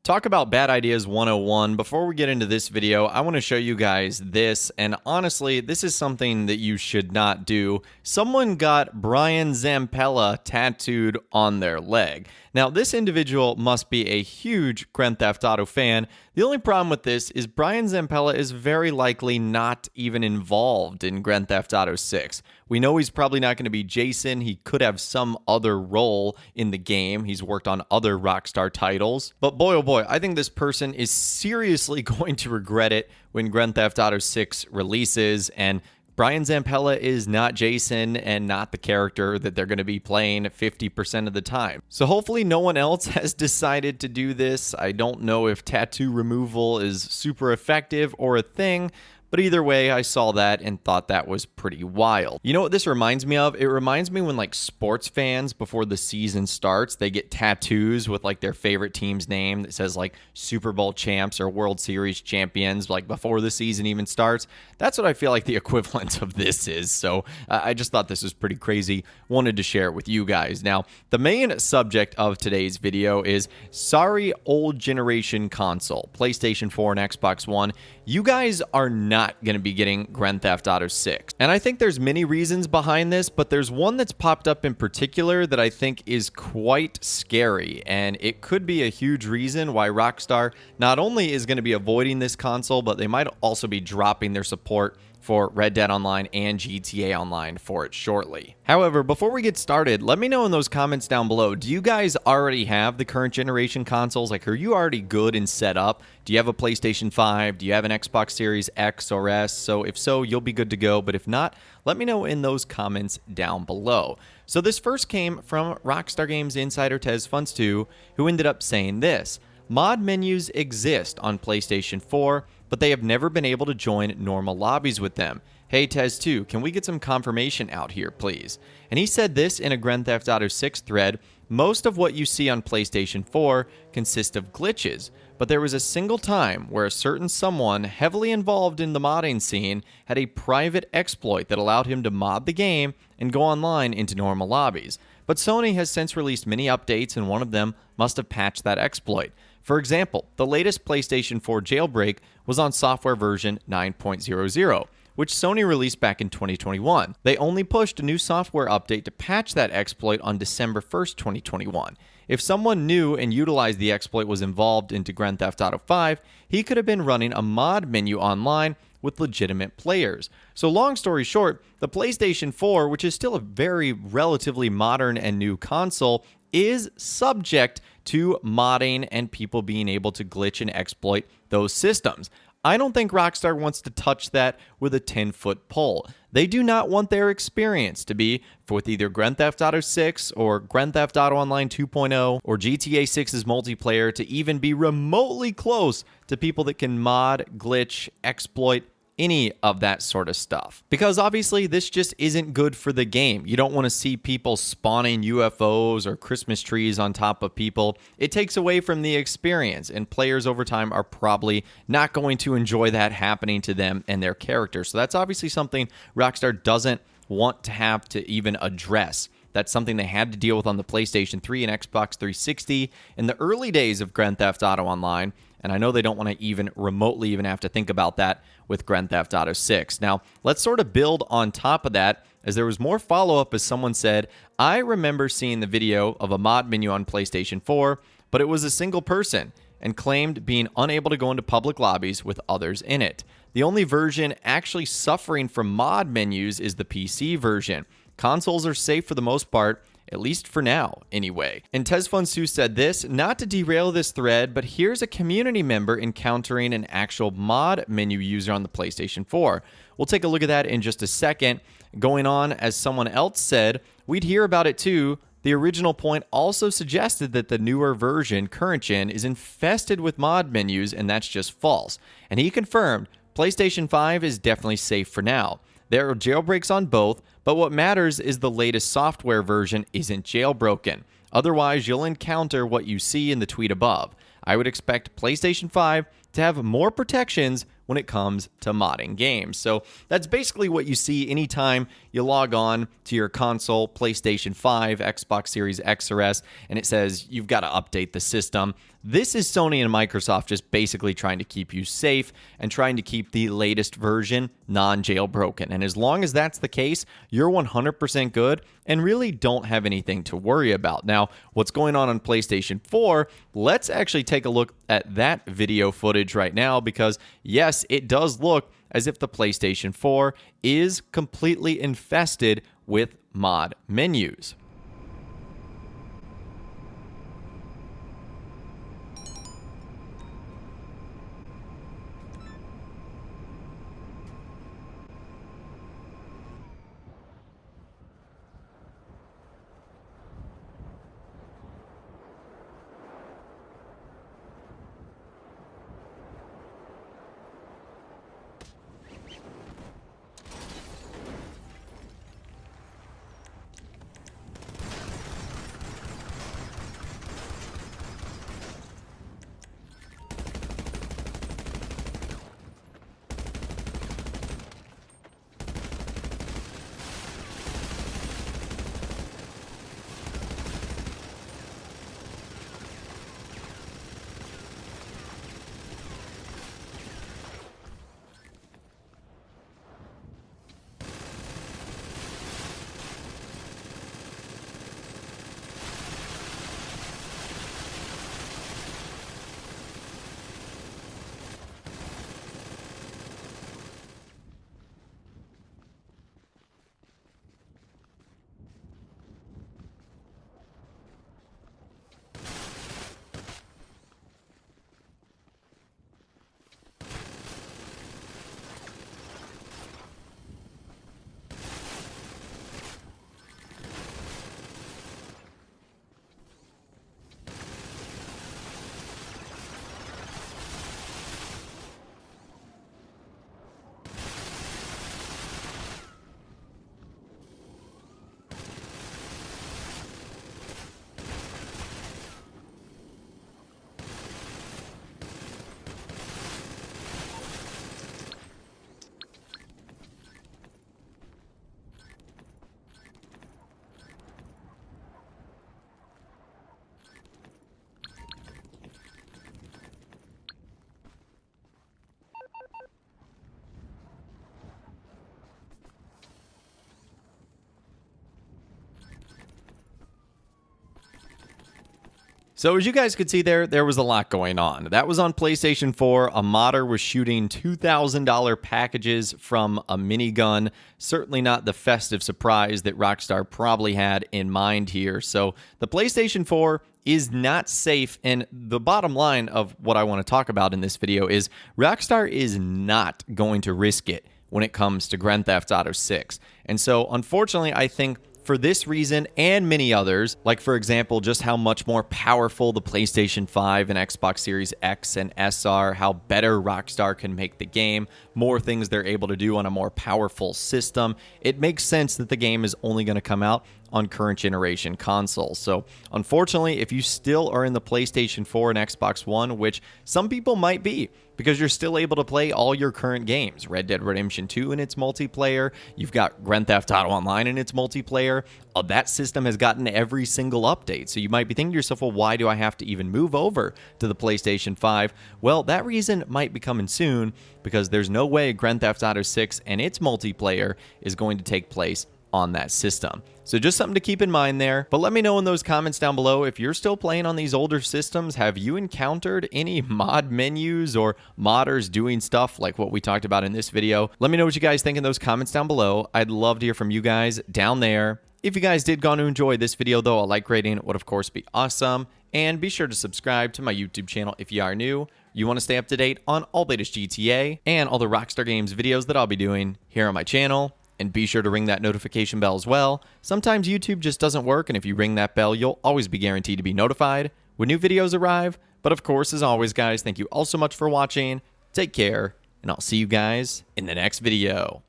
Talk about bad ideas 101. Before we get into this video, I want to show you guys this, and honestly, this is something that you should not do. Someone got Brian Zampella tattooed on their leg. Now, this individual must be a huge Grand Theft Auto fan. The only problem with this is Brian Zampella is very likely not even involved in Grand Theft Auto 6. We know he's probably not going to be Jason. He could have some other role in the game. He's worked on other Rockstar titles. But boy, oh boy, I think this person is seriously going to regret it when Grand Theft Auto 6 releases. And Brian Zampella is not Jason and not the character that they're going to be playing 50% of the time. So hopefully no one else has decided to do this. I don't know if tattoo removal is super effective or a thing, but either way, I saw that and thought that was pretty wild. You know what this reminds me of? It reminds me when like sports fans, before the season starts, they get tattoos with like their favorite team's name that says like Super Bowl champs or World Series champions, like before the season even starts. That's what I feel like the equivalent of this is. So I just thought this was pretty crazy. Wanted to share it with you guys. Now, the main subject of today's video is sorry old generation console, PlayStation 4 and Xbox One. You guys are not going to be getting Grand Theft Auto 6. And I think there's many reasons behind this, but there's one that's popped up in particular that I think is quite scary, and it could be a huge reason why Rockstar not only is going to be avoiding this console, but they might also be dropping their support for Red Dead Online and GTA Online for it shortly. However, before we get started, let me know in those comments down below, do you guys already have the current generation consoles? Like, are you already good and set up? Do you have a PlayStation 5? Do you have an Xbox Series X or S? So if so, you'll be good to go, but if not, let me know in those comments down below. So this first came from Rockstar Games insider TezFunds2, who ended up saying this: mod menus exist on PlayStation 4, but they have never been able to join normal lobbies with them. Hey Tez2, can we get some confirmation out here, please? And he said this in a Grand Theft Auto 6 thread: most of what you see on PlayStation 4 consist of glitches, but there was a single time where a certain someone heavily involved in the modding scene had a private exploit that allowed him to mod the game and go online into normal lobbies. But Sony has since released many updates, and one of them must have patched that exploit. For example, the latest PlayStation 4 jailbreak was on software version 9.00, which Sony released back in 2021. They only pushed a new software update to patch that exploit on December 1st, 2021. If someone new and utilized the exploit was involved into Grand Theft Auto 5, he could have been running a mod menu online with legitimate players. So long story short, the PlayStation 4, which is still a very relatively modern and new console, is subject to modding and people being able to glitch and exploit those systems. I don't think Rockstar wants to touch that with a 10-foot pole. They do not want their experience to be with either Grand Theft Auto 6 or Grand Theft Auto Online 2.0 or GTA 6's multiplayer to even be remotely close to people that can mod, glitch, exploit, any of that sort of stuff. Because obviously this just isn't good for the game. You don't want to see people spawning UFOs or Christmas trees on top of people. It takes away from the experience, and players over time are probably not going to enjoy that happening to them and their characters. So that's obviously something Rockstar doesn't want to have to even address. That's something they had to deal with on the PlayStation 3 and Xbox 360 in the early days of Grand Theft Auto Online, and I know they don't want to even remotely even have to think about that with Grand Theft Auto 6. Now, let's sort of build on top of that, as there was more follow-up as someone said, I remember seeing the video of a mod menu on PlayStation 4, but it was a single person, and claimed being unable to go into public lobbies with others in it. The only version actually suffering from mod menus is the PC version. Consoles are safe for the most part, at least for now, anyway. And TezFunds2 said this, not to derail this thread, but here's a community member encountering an actual mod menu user on the PlayStation 4. We'll take a look at that in just a second. Going on, as someone else said, we'd hear about it too. The original point also suggested that the newer version, current gen, is infested with mod menus, and that's just false. And he confirmed PlayStation 5 is definitely safe for now. There are jailbreaks on both, but what matters is the latest software version isn't jailbroken. Otherwise, you'll encounter what you see in the tweet above. I would expect PlayStation 5 to have more protections when it comes to modding games. So that's basically what you see anytime you log on to your console, PlayStation 5, Xbox Series X or S, and it says you've got to update the system. This is Sony and Microsoft just basically trying to keep you safe and trying to keep the latest version non-jailbroken. And as long as that's the case, you're 100% good and really don't have anything to worry about. Now, what's going on PlayStation 4, let's actually take a look at that video footage right now because, yes, it does look as if the PlayStation 4 is completely infested with mod menus. So as you guys could see there was a lot going on. That was on PlayStation 4. A modder was shooting $2,000 packages from a minigun. Certainly not the festive surprise that Rockstar probably had in mind here. So the PlayStation 4 is not safe, and the bottom line of what I want to talk about in this video is Rockstar is not going to risk it when it comes to Grand Theft Auto 6. And so unfortunately, I think for this reason and many others, like for example, just how much more powerful the PlayStation 5 and Xbox Series X and S are, how better Rockstar can make the game, more things they're able to do on a more powerful system, it makes sense that the game is only going to come out on current generation consoles. So unfortunately, if you still are in the PlayStation 4 and Xbox One, which some people might be, because you're still able to play all your current games, Red Dead Redemption 2 in its multiplayer, you've got Grand Theft Auto Online in its multiplayer, that system has gotten every single update. So you might be thinking to yourself, well, why do I have to even move over to the PlayStation 5? Well, that reason might be coming soon, because there's no way Grand Theft Auto 6 and its multiplayer is going to take place on that system. So just something to keep in mind there. But let me know in those comments down below, if you're still playing on these older systems, have you encountered any mod menus or modders doing stuff like what we talked about in this video? Let me know what you guys think in those comments down below. I'd love to hear from you guys down there. If you guys did go on to enjoy this video though, a like rating would of course be awesome. And be sure to subscribe to my YouTube channel if you are new. You want to stay up to date on all the latest GTA and all the Rockstar Games videos that I'll be doing here on my channel. And be sure to ring that notification bell as well. Sometimes YouTube just doesn't work, and if you ring that bell, you'll always be guaranteed to be notified when new videos arrive. But of course, as always, guys, thank you all so much for watching. Take care, and I'll see you guys in the next video.